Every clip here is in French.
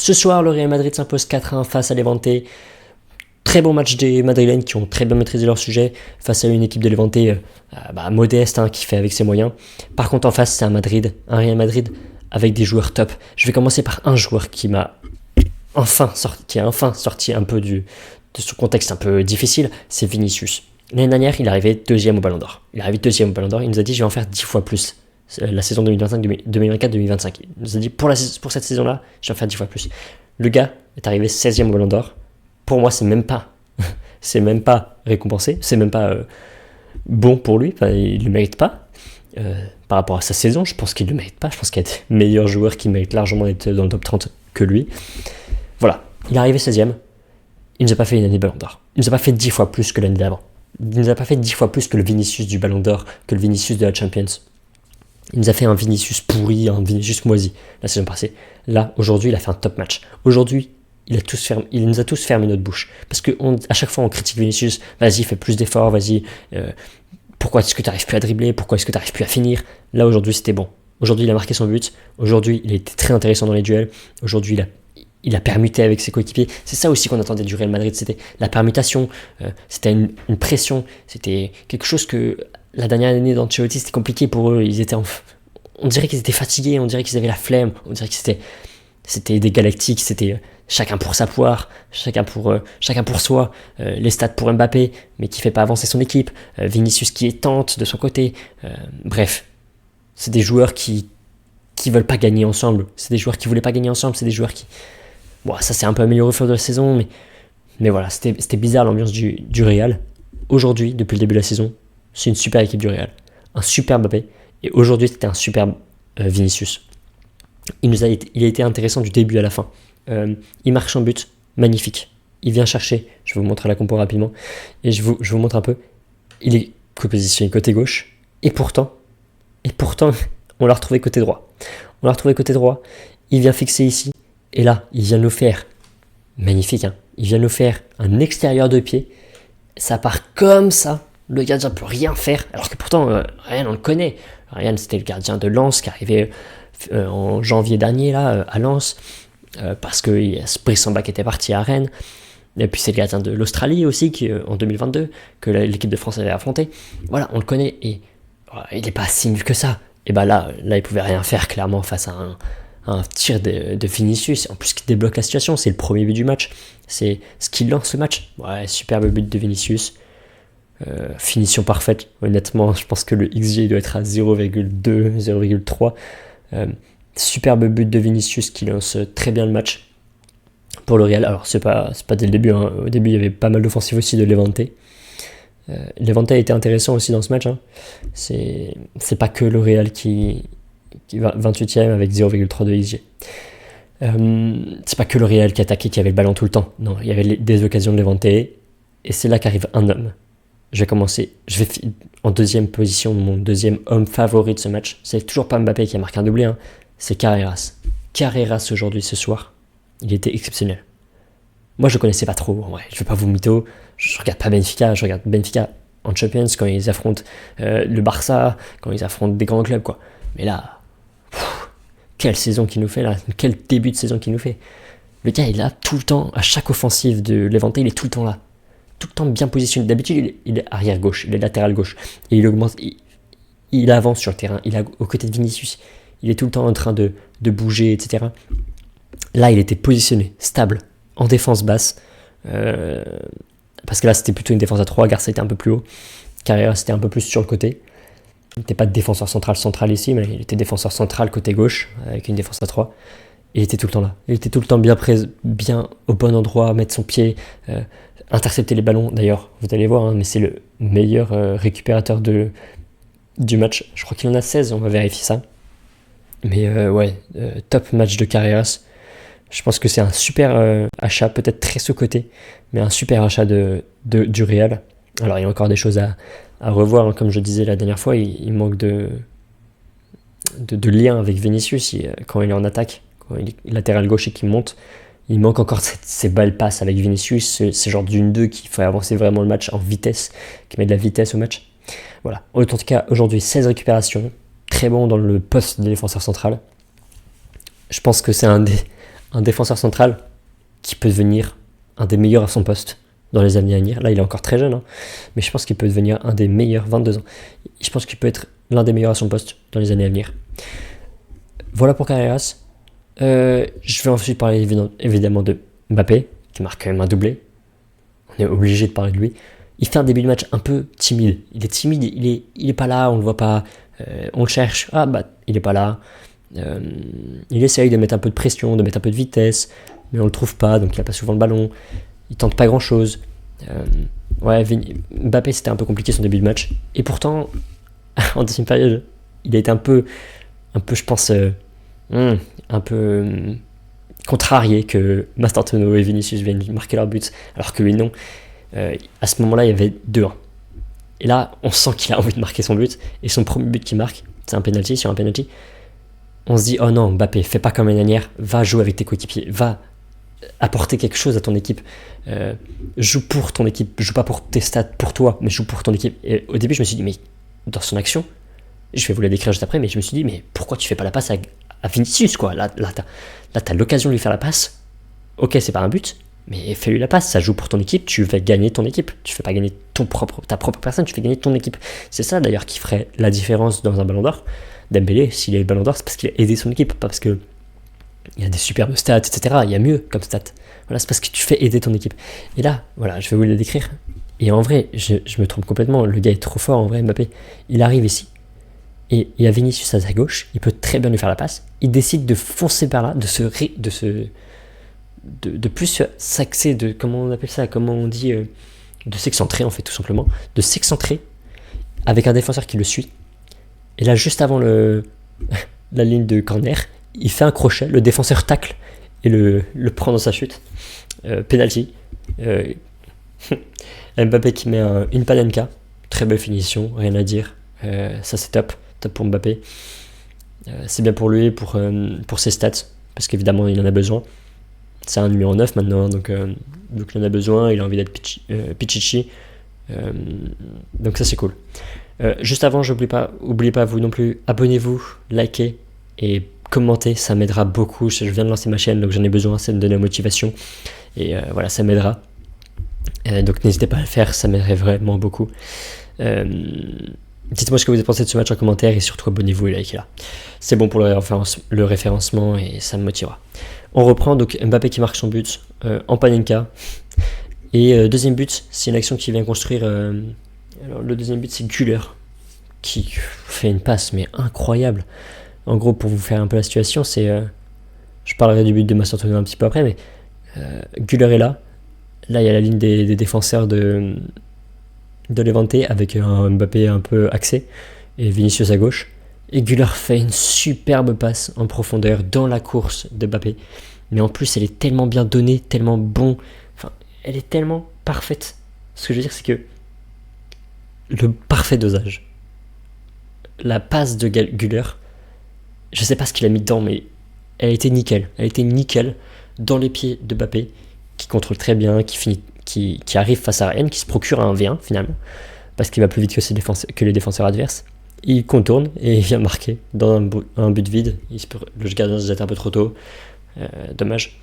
Ce soir, le Real Madrid s'impose 4-1 face à Levante. Très bon match des Madrilènes qui ont très bien maîtrisé leur sujet face à une équipe de Levante modeste qui fait avec ses moyens. Par contre, en face, c'est un Real Madrid avec des joueurs top. Je vais commencer par un joueur qui a enfin sorti un peu de ce contexte un peu difficile, c'est Vinicius. L'année dernière, il est arrivé deuxième au Ballon d'Or. Il nous a dit, je vais en faire 10 fois plus. La saison 2024-2025. Il nous a dit, pour cette saison-là, je vais en faire 10 fois plus. Le gars est arrivé 16e au Ballon d'Or. Pour moi, c'est même pas récompensé, c'est même pas bon pour lui, il le mérite pas. Par rapport à sa saison, je pense qu'il le mérite pas. Je pense qu'il y a des meilleurs joueurs qui méritent largement d'être dans le top 30 que lui. Voilà, il est arrivé 16e, il nous a pas fait une année Ballon d'Or. Il nous a pas fait 10 fois plus que l'année d'avant. Il nous a pas fait 10 fois plus que le Vinicius du Ballon d'Or, que le Vinicius de la Champions. Il nous a fait un Vinicius pourri, un Vinicius moisi la saison passée. Là, aujourd'hui, il a fait un top match. Aujourd'hui, il nous a tous fermé notre bouche. Parce qu'à chaque fois, on critique Vinicius. Vas-y, fais plus d'efforts, vas-y. Pourquoi est-ce que tu n'arrives plus à dribbler? Pourquoi est-ce que tu n'arrives plus à finir? Là, aujourd'hui, c'était bon. Aujourd'hui, il a marqué son but. Aujourd'hui, il a été très intéressant dans les duels. Aujourd'hui, il a permuté avec ses coéquipiers. C'est ça aussi qu'on attendait du Real Madrid. C'était la permutation. C'était une pression. C'était quelque chose que la dernière année d'Ancelotti, c'était compliqué pour eux. On dirait qu'ils étaient fatigués. On dirait qu'ils avaient la flemme. On dirait que c'était des galactiques. C'était chacun pour sa poire, chacun pour soi, les stats pour Mbappé, mais qui ne fait pas avancer son équipe, Vinicius qui est tente de son côté, bref, c'est des joueurs qui veulent pas gagner ensemble, c'est des joueurs qui voulaient pas gagner ensemble, c'est des joueurs qui... Bon, ça s'est un peu amélioré au fur de la saison, mais voilà, c'était bizarre l'ambiance du Real. Aujourd'hui, depuis le début de la saison, c'est une super équipe du Real, un super Mbappé, et aujourd'hui c'était un super Vinicius. Il a été intéressant du début à la fin. Il marque son but, magnifique. Il vient chercher, je vais vous montrer la compo rapidement, et je vous montre un peu. Il est positionné côté gauche, et pourtant, on l'a retrouvé côté droit. Il vient fixer ici, et là, il vient nous faire, magnifique, il vient nous faire un extérieur de pied, ça part comme ça, le gardien ne peut rien faire, alors que pourtant, Ryan, on le connaît. Ryan, c'était le gardien de Lens qui arrivait en janvier dernier, là, à Lens, parce que Brisson-Bach était parti à Rennes, et puis c'est le gardien de l'Australie aussi, en 2022, que l'équipe de France avait affronté. Voilà, on le connaît, et il n'est pas si nul que ça. Et là, il pouvait rien faire, clairement, face à un tir de Vinicius, en plus qui débloque la situation, c'est le premier but du match, c'est ce qui lance le match. Ouais, superbe but de Vinicius, finition parfaite, honnêtement, je pense que le XG doit être à 0,2, 0,3, superbe but de Vinicius qui lance très bien le match pour le Real. Alors c'est pas dès le début, au début il y avait pas mal d'offensives aussi de Levante. Levante a été intéressant aussi dans ce match, c'est pas que le Real qui va 28ème avec 0,3 de XG. C'est pas que le Real qui attaquait, qui avait le ballon tout le temps. Non, il y avait des occasions de Levante, et c'est là qu'arrive un homme. Je vais en deuxième position, mon deuxième homme favori de ce match. C'est toujours pas Mbappé qui a marqué un doublé, c'est Carreras. Carreras aujourd'hui, ce soir, il était exceptionnel. Moi, je connaissais pas trop, en vrai. Je vais pas vous mytho. Je regarde pas Benfica, je regarde Benfica en Champions quand ils affrontent le Barça, quand ils affrontent des grands clubs, quoi. Mais là, quelle saison qu'il nous fait, là. Quel début de saison qu'il nous fait. Le gars, il est là tout le temps, à chaque offensive de Levante, il est tout le temps là. Tout le temps bien positionné. D'habitude, il est arrière gauche, il est latéral gauche. Et il augmente, il avance sur le terrain. Il est aux côtés de Vinicius. Il est tout le temps en train de bouger, etc. Là, il était positionné, stable, en défense basse. Parce que là, c'était plutôt une défense à 3. Garça était un peu plus haut. Carrera, c'était un peu plus sur le côté. Il n'était pas de défenseur central ici, mais il était défenseur central côté gauche, avec une défense à 3. Il était tout le temps là. Il était tout le temps bien au bon endroit, mettre son pied, intercepter les ballons. D'ailleurs, vous allez voir, mais c'est le meilleur récupérateur du match. Je crois qu'il en a 16, on va vérifier ça. Mais top match de Carreras. Je pense que c'est un super achat, peut-être très sous-coté, mais un super achat du Real. Alors, il y a encore des choses à revoir, comme je disais la dernière fois, il manque de lien avec Vinicius quand il est en attaque, quand il est latéral gauche et qu'il monte. Il manque encore ces balles passes avec Vinicius, ce genre d'1-2 qui fait avancer vraiment le match en vitesse, qui met de la vitesse au match. Voilà. En tout cas, aujourd'hui, 16 récupérations, très bon dans le poste de défenseur central. Je pense que c'est un un défenseur central qui peut devenir un des meilleurs à son poste dans les années à venir. Là, il est encore très jeune, hein, mais je pense qu'il peut devenir un des meilleurs, 22 ans. Je pense qu'il peut être l'un des meilleurs à son poste dans les années à venir. Voilà pour Carreras. Je vais ensuite parler évidemment de Mbappé, qui marque quand même un doublé. On est obligé de parler de lui. Il fait un début de match un peu timide. Il est timide, il est pas là, on le voit pas. On le cherche. Ah bah, il est pas là. Il essaye de mettre un peu de pression, de mettre un peu de vitesse, mais on le trouve pas, donc il a pas souvent le ballon. Il tente pas grand chose. Mbappé, c'était un peu compliqué son début de match. Et pourtant, en deuxième période, il a été un peu, je pense, un peu contrarié que Mastantuono et Vinicius viennent marquer leur but, alors que lui non. À ce moment-là, il y avait 2-1. Et là, on sent qu'il a envie de marquer son but. Et son premier but qu'il marque, c'est un penalty sur un penalty. On se dit, oh non, Mbappé, fais pas comme l'année dernière, va jouer avec tes coéquipiers, va apporter quelque chose à ton équipe. Joue pour ton équipe, joue pas pour tes stats, pour toi, mais joue pour ton équipe. Et au début, je me suis dit, mais dans son action, je vais vous la décrire juste après, mais je me suis dit, mais pourquoi tu fais pas la passe à Vinicius, quoi? Là, t'as l'occasion de lui faire la passe. Ok, c'est pas un but, mais fais-lui la passe, ça joue pour ton équipe, tu vas gagner ton équipe. Tu fais pas gagner ta propre personne, tu fais gagner ton équipe. C'est ça d'ailleurs qui ferait la différence dans un ballon d'or. Dembélé, s'il a eu le ballon d'or, c'est parce qu'il a aidé son équipe, pas parce que il y a des superbes stats, etc. Il y a mieux comme stats. Voilà, c'est parce que tu fais aider ton équipe. Et là, voilà, je vais vous le décrire. Et en vrai, je me trompe complètement. Le gars est trop fort, en vrai, Mbappé. Il arrive ici, et il y a Vinicius à sa gauche. Il peut très bien lui faire la passe. Il décide de foncer par là, de plus s'axer, de comment on appelle ça, comment on dit, de s'excentrer en fait, tout simplement. De s'excentrer avec un défenseur qui le suit. Et là, juste avant la ligne de corner, il fait un crochet, le défenseur tacle et le prend dans sa chute. Penalty. Mbappé qui met une panenka. Très belle finition, rien à dire. Ça c'est top pour Mbappé. C'est bien pour lui, pour ses stats, parce qu'évidemment il en a besoin. C'est un numéro 9 maintenant, donc il en a besoin, il a envie d'être Pichichi. Donc ça c'est cool. Juste avant, oubliez pas vous non plus, abonnez-vous, likez et commentez, ça m'aidera beaucoup. Je viens de lancer ma chaîne, donc j'en ai besoin, ça me donne la motivation. Et voilà, ça m'aidera. Donc n'hésitez pas à le faire, ça m'aiderait vraiment beaucoup. Dites-moi ce que vous avez pensé de ce match en commentaire et surtout abonnez-vous et likez là. C'est bon pour le référencement et ça me motivera. On reprend donc Mbappé qui marque son but en panenka. Et deuxième but, c'est une action qui vient construire. Alors le deuxième but, c'est Güler qui fait une passe mais incroyable. En gros, pour vous faire un peu la situation, c'est je parlerai du but de Mastantuono un petit peu après, mais Güler est là. Là, il y a la ligne des défenseurs de Levante avec un Mbappé un peu axé et Vinicius à gauche. Et Güler fait une superbe passe en profondeur dans la course de Mbappé. Mais en plus, elle est tellement bien donnée, tellement bon. Enfin, elle est tellement parfaite. Ce que je veux dire, c'est que le parfait dosage. La passe de Güler, je sais pas ce qu'il a mis dedans, mais elle a été nickel. Elle a été nickel dans les pieds de Mbappé, qui contrôle très bien, qui arrive face à Ryan, qui se procure un 1v1 finalement, parce qu'il va plus vite que les défenseurs adverses. Il contourne et il vient marquer dans un but vide. Le gardien se jette un peu trop tôt. Dommage.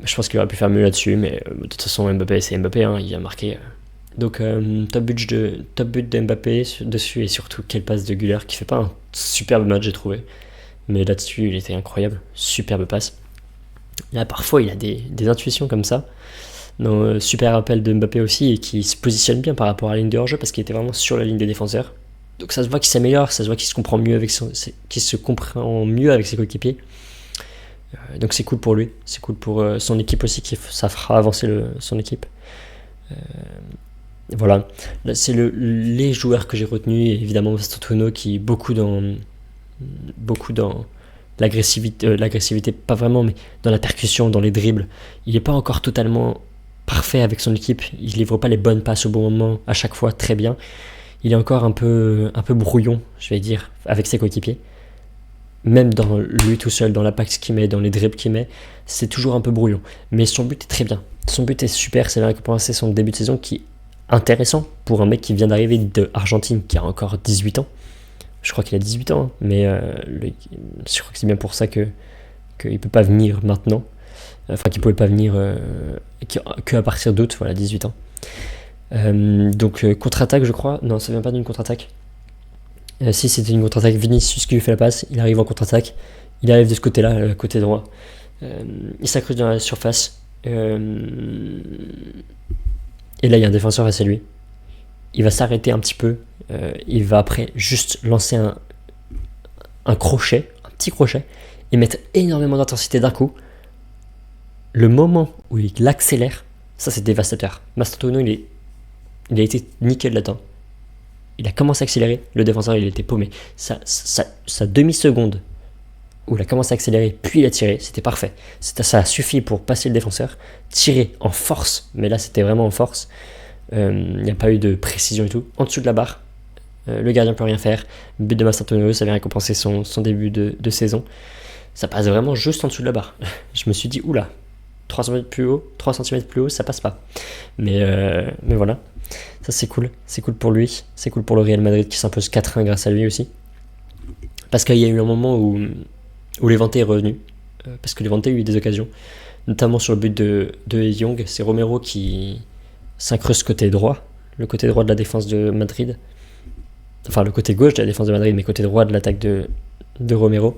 Je pense qu'il aurait pu faire mieux là-dessus, mais de toute façon, Mbappé, c'est Mbappé, hein, il a marqué. Donc, top but de Mbappé dessus, et surtout, quelle passe de Güler, qui fait pas un superbe match, j'ai trouvé. Mais là-dessus, il était incroyable. Superbe passe. Là, parfois, il a des intuitions comme ça. Non, super appel de Mbappé aussi, et qui se positionne bien par rapport à la ligne de hors-jeu, parce qu'il était vraiment sur la ligne des défenseurs. Donc ça se voit qu'il s'améliore, ça se voit qu'il se comprend mieux avec ses coéquipiers. Donc c'est cool pour lui, c'est cool pour son équipe aussi, ça fera avancer son équipe. Voilà, là c'est les joueurs que j'ai retenus, et évidemment Mastantuono qui est beaucoup dans l'agressivité, pas vraiment, mais dans la percussion, dans les dribbles. Il n'est pas encore totalement parfait avec son équipe, il ne livre pas les bonnes passes au bon moment, à chaque fois très bien. Il est encore un peu brouillon, je vais dire, avec ses coéquipiers. Même dans lui tout seul, dans l'impact qu'il met, dans les dribbles qu'il met, c'est toujours un peu brouillon. Mais son but est très bien. Son but est super, c'est bien récompensé son début de saison qui est intéressant pour un mec qui vient d'arriver d'Argentine, qui a encore 18 ans. Je crois qu'il a 18 ans, mais je crois que c'est bien pour ça qu'il ne peut pas venir maintenant. enfin qui ne pouvait pas venir que à partir d'août, voilà, 18 ans. Donc contre-attaque, je crois. Non, ça vient pas d'une contre-attaque. Si c'était une contre-attaque, Vinicius qui lui fait la passe, il arrive en contre-attaque, il arrive de ce côté-là, côté droit. Il s'incruste dans la surface. Et là, il y a un défenseur face à lui. Il va s'arrêter un petit peu. Il va après juste lancer un crochet, un petit crochet, et mettre énormément d'intensité d'un coup. Le moment où il accélère, ça c'est dévastateur. Mastantuono, il a été nickel là-dedans. Il a commencé à accélérer, le défenseur il était paumé. Sa demi-seconde où il a commencé à accélérer, puis il a tiré, c'était parfait. Ça a suffi pour passer le défenseur, tirer en force, mais là c'était vraiment en force. Il n'y a pas eu de précision et tout. En dessous de la barre, le gardien ne peut rien faire. Le but de Mastantuono, ça vient récompenser son début de saison. Ça passe vraiment juste en dessous de la barre. Je me suis dit, oula, 3 cm plus haut, ça passe pas. Mais voilà, ça c'est cool pour lui, c'est cool pour le Real Madrid qui s'impose 4-1 grâce à lui aussi. Parce qu'il y a eu un moment où Levante est revenu, parce que Levante a eu des occasions, notamment sur le but de Young. C'est Romero qui s'incruste côté droit, le côté droit de la défense de Madrid, enfin le côté gauche de la défense de Madrid, mais côté droit de l'attaque de Romero.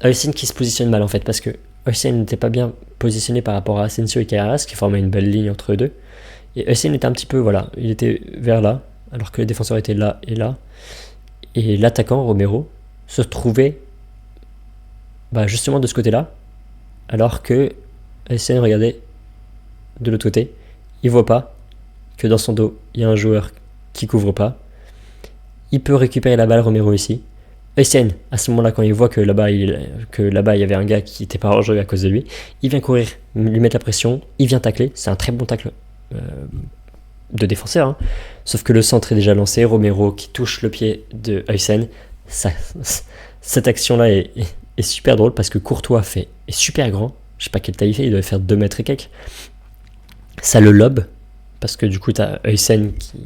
Heusen qui se positionne mal en fait, parce que Heusen n'était pas bien positionné par rapport à Asensio et Carreras qui formaient une belle ligne entre eux deux. Et Heusen était un petit peu, voilà, il était vers là, alors que le défenseur était là et là. Et l'attaquant, Romero, se trouvait justement de ce côté-là, alors que Heusen regardait de l'autre côté. Il voit pas que dans son dos, il y a un joueur qui couvre pas. Il peut récupérer la balle, Romero ici. Heusen, à ce moment-là, quand il voit que là-bas, il y avait un gars qui n'était pas hors jeu à cause de lui, il vient courir, lui mettre la pression, il vient tacler. C'est un très bon tacle de défenseur, hein. Sauf que le centre est déjà lancé. Romero qui touche le pied de Heusen. Cette action-là est super drôle parce que Courtois est super grand. Je sais pas quelle taille il fait, il doit faire 2 mètres et quelques. Ça le lobe, parce que du coup, tu as Heusen qui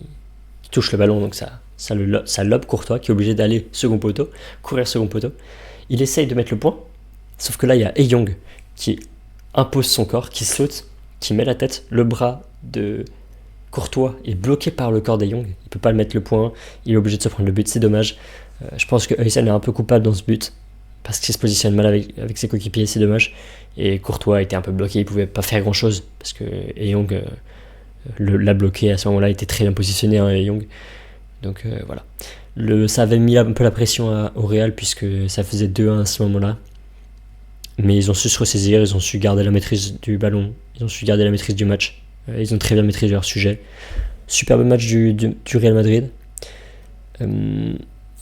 touche le ballon, donc ça lobe Courtois qui est obligé d'aller courir second poteau. Il essaye de mettre le point, sauf que là il y a Young qui impose son corps, qui saute, qui met la tête, le bras de Courtois est bloqué par le corps d'Young, il peut pas le mettre le point, il est obligé de se prendre le but, c'est dommage. Je pense que Heusen est un peu coupable dans ce but, parce qu'il se positionne mal avec ses coéquipiers, c'est dommage. Et Courtois était un peu bloqué, il pouvait pas faire grand chose, parce que Young l'a bloqué à ce moment-là, il était très bien positionné, hein, Young. Donc voilà. Ça avait mis un peu la pression au Real, puisque ça faisait 2-1 à ce moment-là. Mais ils ont su se ressaisir, ils ont su garder la maîtrise du ballon, ils ont su garder la maîtrise du match. Ils ont très bien maîtrisé leur sujet. Superbe match du Real Madrid.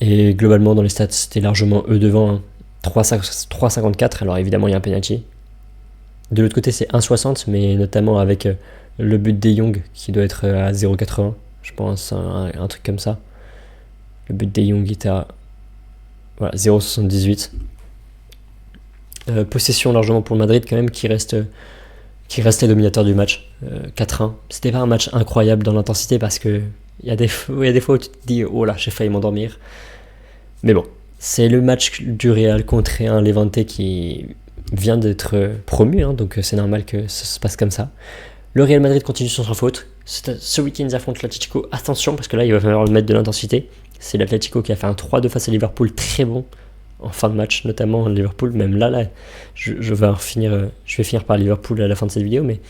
Et globalement, dans les stats, c'était largement eux devant, hein. 3,54, alors évidemment il y a un penalty. De l'autre côté c'est 1,60, mais notamment avec le but de Young qui doit être à 0,80, je pense, un truc comme ça. Le but de Young était à 0,78. Possession largement pour le Madrid quand même, qui restait dominateur du match. 4-1. C'était pas un match incroyable dans l'intensité, parce que il y a des fois où tu te dis oh là, j'ai failli m'endormir. Mais bon, c'est le match du Real contre un Levante qui vient d'être promu, hein, donc c'est normal que ça se passe comme ça. Le Real Madrid continue sans faute. Ce week-end, ils affrontent l'Atlético. Attention, parce que là, il va falloir le mettre de l'intensité. C'est l'Atlético qui a fait un 3-2 face à Liverpool, très bon en fin de match, notamment Liverpool. Même là je vais finir par Liverpool à la fin de cette vidéo, mais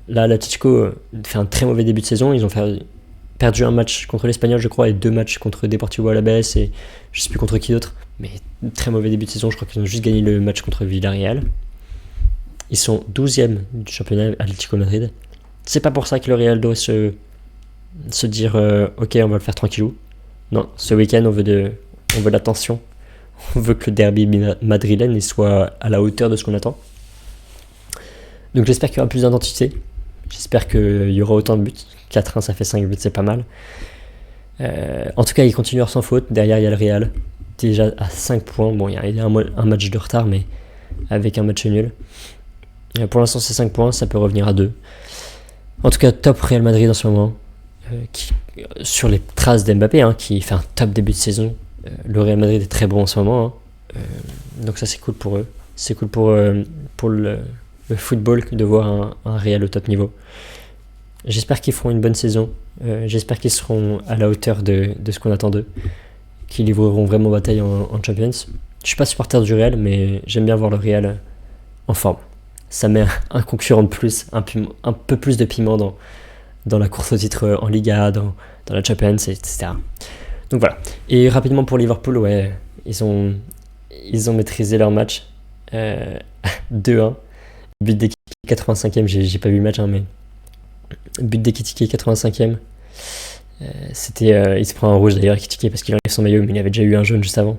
là, l'Atlético fait un très mauvais début de saison. Ils ont perdu un match contre l'Espagnol, je crois, et 2 matchs contre Deportivo Alavés, et je sais plus contre qui d'autre, mais très mauvais début de saison. Je crois qu'ils ont juste gagné le match contre Villarreal. Ils sont 12e du championnat, Atlético Madrid. C'est pas pour ça que le Real doit se dire ok, on va le faire tranquillou. Non, ce week-end on veut de l'attention. On veut que le derby madrilène soit à la hauteur de ce qu'on attend. Donc j'espère qu'il y aura plus d'identité. J'espère qu'il y aura autant de buts. 4-1, ça fait 5 buts, c'est pas mal. En tout cas, ils continuent sans faute. Derrière, il y a le Real, déjà à 5 points. Bon, il y a un match de retard, mais avec un match nul. Pour l'instant, c'est 5 points, ça peut revenir à 2. En tout cas, top Real Madrid en ce moment. Sur les traces d'Mbappé, hein, qui fait un top début de saison. Le Real Madrid est très bon en ce moment. Hein. Donc ça, c'est cool pour eux. C'est cool pour football que de voir un Real au top niveau. J'espère qu'ils feront une bonne saison. J'espère qu'ils seront à la hauteur de ce qu'on attend d'eux. Qu'ils livreront vraiment bataille en Champions. Je suis pas supporter du Real, mais j'aime bien voir le Real en forme. Ça met un concurrent de plus, un peu plus de piment dans la course au titre en Liga, dans la Champions, etc. Donc voilà. Et rapidement pour Liverpool, ouais, ils ont maîtrisé leur match. 2-1. But d'Ekitike 85e, j'ai pas vu le match, mais but d'Ekitike 85e. Il se prend un rouge d'ailleurs, Ekitike, parce qu'il enlève son maillot, mais il avait déjà eu un jaune juste avant.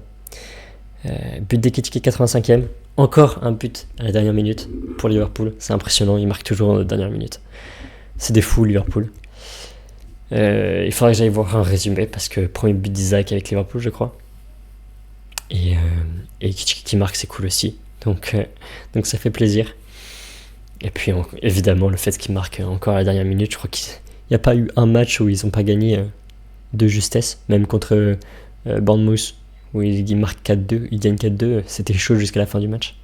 But d'Ekitike 85e. Encore un but à la dernière minute pour Liverpool. C'est impressionnant, ils marquent toujours dans la dernière minute. C'est des fous, Liverpool. Il faudrait que j'aille voir un résumé, parce que premier but d'Isaac avec Liverpool, je crois. Et qui marque, c'est cool aussi. Donc ça fait plaisir. Et puis évidemment, le fait qu'il marque encore à la dernière minute, je crois qu'il n'y a pas eu un match où ils n'ont pas gagné de justesse, même contre Bournemouth, où ils marquent 4-2, ils gagnent 4-2, c'était chaud jusqu'à la fin du match.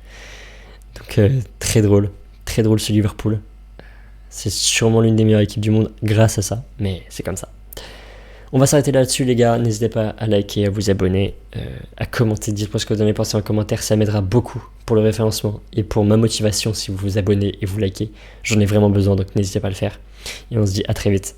Donc très drôle ce Liverpool. C'est sûrement l'une des meilleures équipes du monde grâce à ça, mais c'est comme ça. On va s'arrêter là-dessus, les gars. N'hésitez pas à liker, à vous abonner, à commenter, dites-moi ce que vous en avez pensé en commentaire. Ça m'aidera beaucoup pour le référencement et pour ma motivation si vous vous abonnez et vous likez. J'en ai vraiment besoin, donc n'hésitez pas à le faire. Et on se dit à très vite.